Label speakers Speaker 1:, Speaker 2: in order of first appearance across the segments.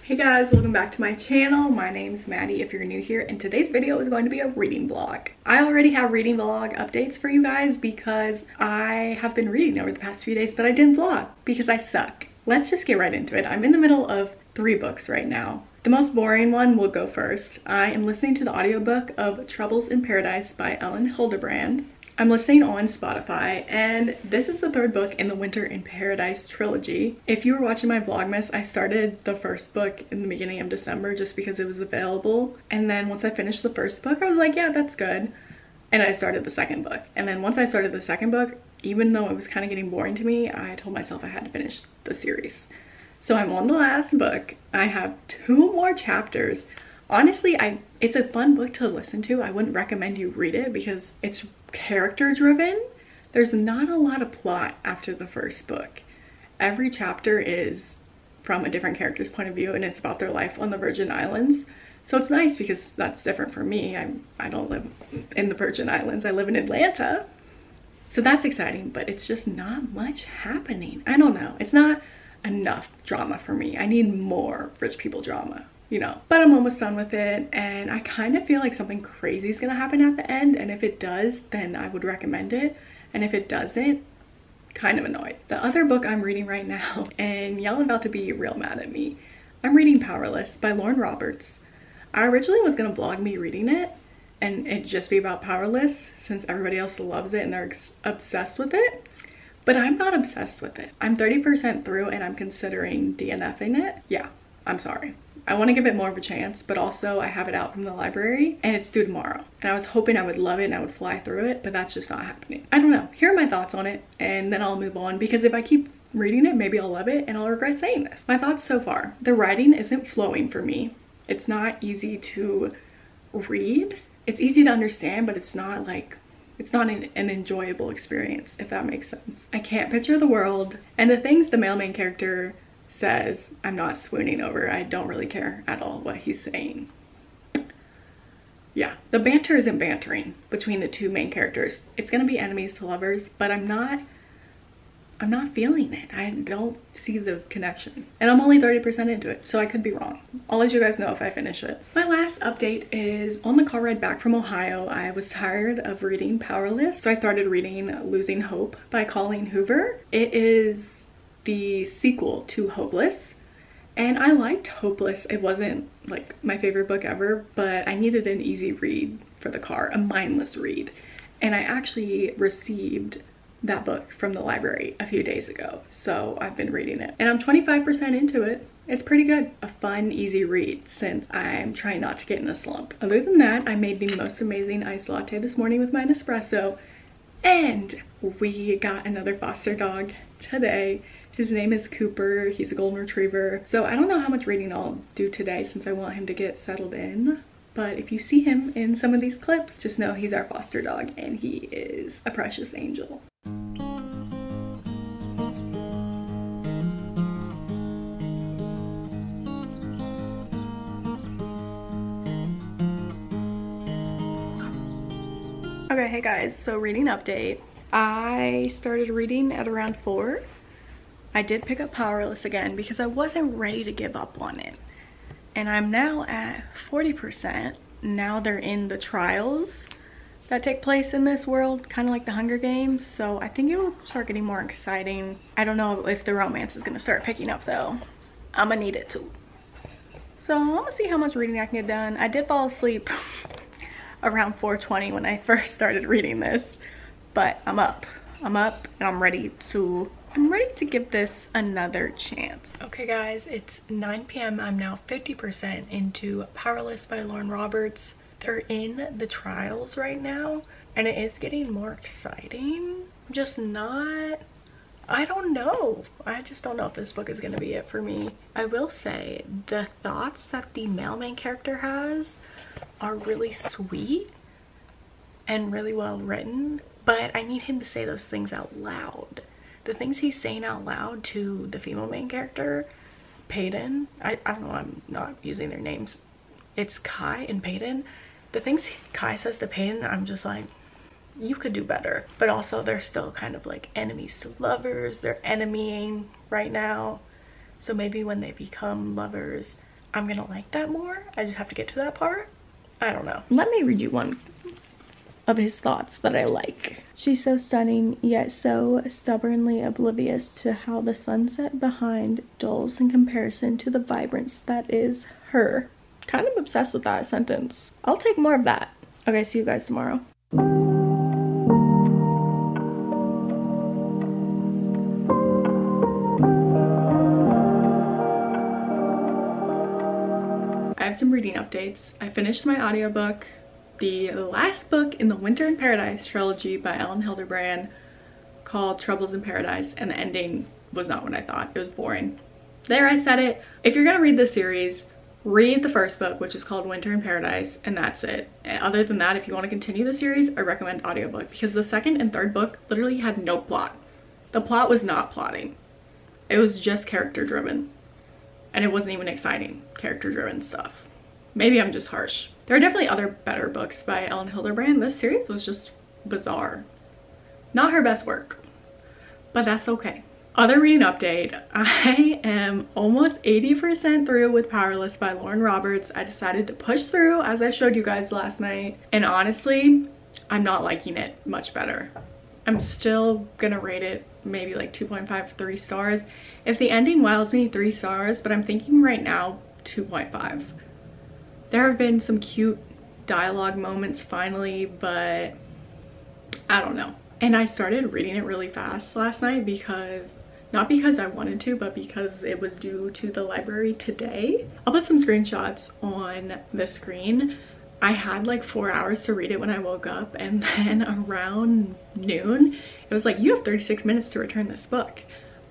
Speaker 1: Hey guys, welcome back to my channel. My name's Maddie if you're new here, and today's video is going to be a reading vlog. I already have reading vlog updates for you guys because I have been reading over the past few days, but I didn't vlog because I suck. Let's just get right into it. I'm in the middle of 3 books right now. The most boring one will go first. I am listening to the audiobook of Troubles in Paradise by Ellen Hildebrand. I'm listening on Spotify, and this is the 3rd book in the Winter in Paradise trilogy. If you were watching my Vlogmas, I started the 1st book in the beginning of December just because it was available. And then once I finished the 1st book, I was like, yeah, that's good. And I started the 2nd book. And then once I started the 2nd book, even though it was kind of getting boring to me, I told myself I had to finish the series. So I'm on the last book. I have 2 more chapters. Honestly, it's a fun book to listen to. I wouldn't recommend you read it because it's character driven. There's not a lot of plot after the 1st book. Every chapter is from a different character's point of view, and it's about their life on the Virgin Islands. So it's nice because that's different for me. I don't live in the Virgin Islands. I live in Atlanta. So that's exciting, but it's just not much happening. I don't know. It's not enough drama for me. I need more rich people drama, you know. But I'm almost done with it, and I kind of feel like something crazy is gonna happen at the end, and if it does, then I would recommend it, and if it doesn't, kind of annoyed. The other book I'm reading right now, and y'all about to be real mad at me, I'm reading Powerless by Lauren Roberts. I originally was gonna vlog me reading it and it just be about Powerless since everybody else loves it and they're obsessed with it, but I'm not obsessed with it. I'm 30% through and I'm considering DNFing it. Yeah, I'm sorry. I want to give it more of a chance, but also I have it out from the library and it's due tomorrow. And I was hoping I would love it and I would fly through it, but that's just not happening. I don't know. Here are my thoughts on it and then I'll move on, because if I keep reading it, maybe I'll love it and I'll regret saying this. My thoughts so far. The writing isn't flowing for me. It's not easy to read. It's easy to understand, but it's not like, it's not an enjoyable experience, if that makes sense. I can't picture the world, and the things the male main character says, I'm not swooning over. I don't really care at all what he's saying. Yeah, the banter isn't bantering between the 2 main characters. It's gonna be enemies to lovers, but I'm not feeling it. I don't see the connection. And I'm only 30% into it, so I could be wrong. I'll let you guys know if I finish it. My last update is on the car ride back from Ohio, I was tired of reading Powerless, so I started reading Losing Hope by Colleen Hoover. It is the sequel to Hopeless, and I liked Hopeless. It wasn't like my favorite book ever, but I needed an easy read for the car, a mindless read, and I actually received that book from the library a few days ago, so I've been reading it and I'm 25% into it. It's pretty good. A fun, easy read since I'm trying not to get in a slump. Other than that, I made the most amazing iced latte this morning with my Nespresso, and we got another foster dog today. His name is Cooper. He's a golden retriever. So I don't know how much reading I'll do today since I want him to get settled in. But if you see him in some of these clips, just know he's our foster dog and he is a precious angel. Okay, hey guys, so reading update. I started reading at around 4. I did pick up Powerless again because I wasn't ready to give up on it. And I'm now at 40%. Now they're in the trials that take place in this world, kind of like the Hunger Games. So I think it will start getting more exciting. I don't know if the romance is gonna start picking up though. I'm gonna need it to. So I'm gonna see how much reading I can get done. I did fall asleep around 4:20 when I first started reading this, but I'm up and I'm ready to give this another chance. Okay guys, it's 9 p.m. I'm now 50% into Powerless by Lauren Roberts. They're in the trials right now and it is getting more exciting. I don't know. I just don't know if this book is gonna be it for me. I will say the thoughts that the male main character has are really sweet and really well written, but I need him to say those things out loud. The things he's saying out loud to the female main character, Peyton, I don't know, I'm not using their names. It's Kai and Peyton. The things Kai says to Peyton, I'm just like, you could do better. But also they're still kind of like enemies to lovers. They're enemying right now. So maybe when they become lovers, I'm gonna like that more. I just have to get to that part. I don't know. Let me read you one of his thoughts that I like. She's so stunning, yet so stubbornly oblivious to how the sunset behind dulls in comparison to the vibrance that is her. Kind of obsessed with that sentence. I'll take more of that. Okay, see you guys tomorrow. I have some reading updates. I finished my audiobook, the last book in the Winter in Paradise trilogy by Ellen Hilderbrand, called Troubles in Paradise, and the ending was not what I thought. It was boring. There, I said it. If you're gonna read this series, read the first book, which is called Winter in Paradise, and that's it. And other than that, if you want to continue the series, I recommend audiobook, because the second and third book literally had no plot. The plot was not plotting. It was just character driven. And it wasn't even exciting character driven stuff. Maybe I'm just harsh. There are definitely other better books by Ellen Hilderbrand. This series was just bizarre. Not her best work, but that's okay. Other reading update, I am almost 80% through with Powerless by Lauren Roberts. I decided to push through, as I showed you guys last night, and honestly, I'm not liking it much better. I'm still gonna rate it maybe like 2.5, 3 stars. If the ending wows me, 3 stars, but I'm thinking right now 2.5. There have been some cute dialogue moments finally, but I don't know. And I started reading it really fast last night because, not because I wanted to, but because it was due to the library today. I'll put some screenshots on the screen. I had like 4 hours to read it when I woke up, and then around noon, it was like, you have 36 minutes to return this book.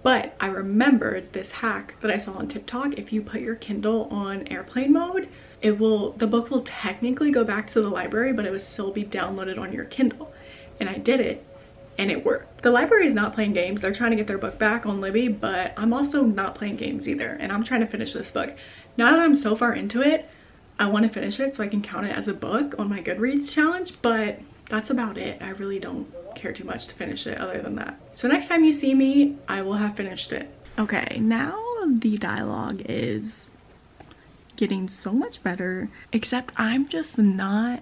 Speaker 1: But I remembered this hack that I saw on TikTok. If you put your Kindle on airplane mode, the book will technically go back to the library, but it will still be downloaded on your Kindle. And I did it, and it worked. The library is not playing games. They're trying to get their book back on Libby, but I'm also not playing games either, and I'm trying to finish this book. Now that I'm so far into it, I want to finish it so I can count it as a book on my Goodreads challenge, but that's about it. I really don't care too much to finish it other than that. So next time you see me, I will have finished it. Okay, now the dialogue is getting so much better, except I'm just not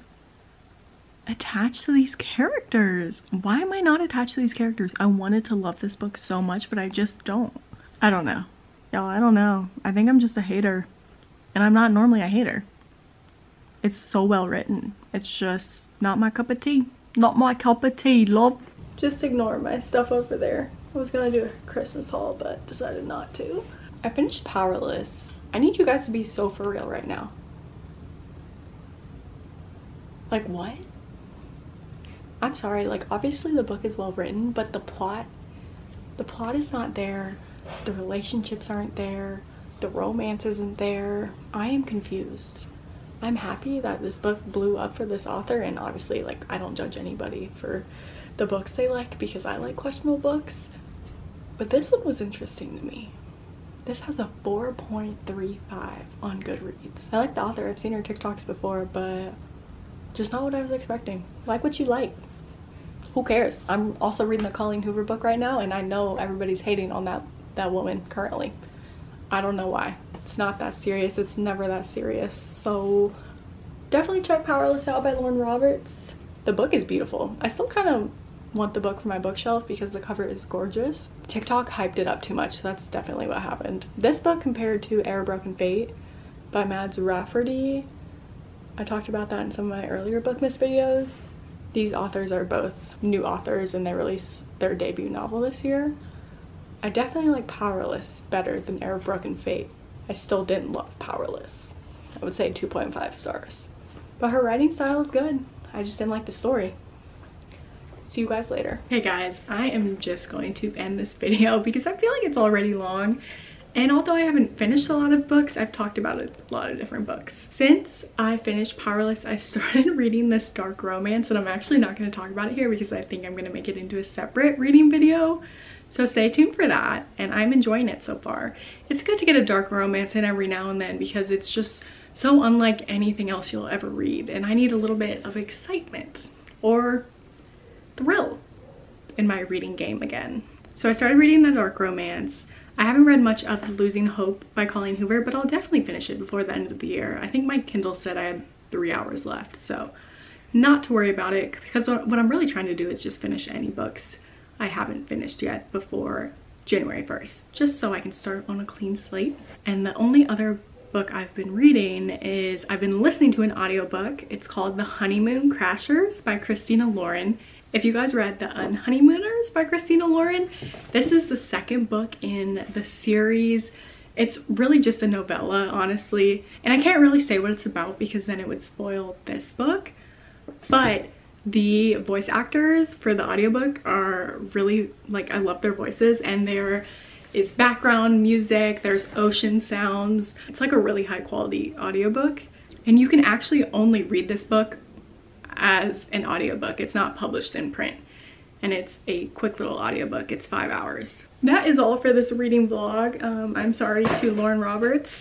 Speaker 1: attached to these characters. Why am I not attached to these characters? I wanted to love this book so much, but I just don't. I don't know. Y'all, I don't know. I think I'm just a hater, and I'm not normally a hater. It's so well written. It's just not my cup of tea. Not my cup of tea, love. Just ignore my stuff over there. I was gonna do a Christmas haul, but decided not to. I finished Powerless. I need you guys to be so for real right now. Like, what? I'm sorry, like, obviously the book is well written, but the plot is not there. The relationships aren't there. The romance isn't there. I am confused. I'm happy that this book blew up for this author, and obviously, like, I don't judge anybody for the books they like because I like questionable books, but this one was interesting to me. This has a 4.35 on Goodreads. I like the author. I've seen her TikToks before, but just not what I was expecting. Like what you like. Who cares? I'm also reading the Colleen Hoover book right now, and I know everybody's hating on that woman currently. I don't know why. It's not that serious. It's never that serious. So definitely check Powerless out by Lauren Roberts. The book is beautiful. I still kind of want the book for my bookshelf because the cover is gorgeous. TikTok hyped it up too much, so that's definitely what happened. This book compared to Air Broken Fate by Mads Rafferty, I talked about that in some of my earlier Bookmas videos. These authors are both new authors, and they released their debut novel this year. I definitely like Powerless better than Air Broken Fate. I still didn't love Powerless. I would say 2.5 stars. But her writing style is good. I just didn't like the story. See you guys later. Hey guys, I am just going to end this video because I feel like it's already long. And although I haven't finished a lot of books, I've talked about a lot of different books. Since I finished Powerless, I started reading this dark romance, and I'm actually not going to talk about it here because I think I'm going to make it into a separate reading video. So stay tuned for that, and I'm enjoying it so far. It's good to get a dark romance in every now and then because it's just so unlike anything else you'll ever read, and I need a little bit of excitement or thrill in my reading game again. So I started reading the dark romance. I haven't read much of Losing Hope by Colleen Hoover, but I'll definitely finish it before the end of the year. I think my Kindle said I had 3 hours left, so not to worry about it, because what I'm really trying to do is just finish any books I haven't finished yet before January 1st, just so I can start on a clean slate. And the only other book I've been reading is I've been listening to an audiobook. It's called The Honeymoon Crashers by Christina Lauren. If you guys read The Unhoneymooners by Christina Lauren, this is the second book in the series. It's really just a novella, honestly, and I can't really say what it's about because then it would spoil this book, but the voice actors for the audiobook are really, like, I love their voices, and there is background music, there's ocean sounds. It's like a really high quality audiobook, and you can actually only read this book as an audiobook. It's not published in print, and it's a quick little audiobook. It's 5 hours. That is all for this reading vlog. I'm sorry to Lauren Roberts.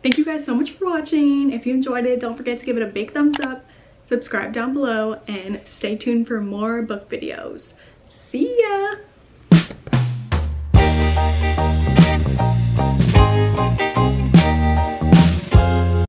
Speaker 1: Thank you guys so much for watching. If you enjoyed it, don't forget to give it a big thumbs up, subscribe down below, and stay tuned for more book videos. See ya!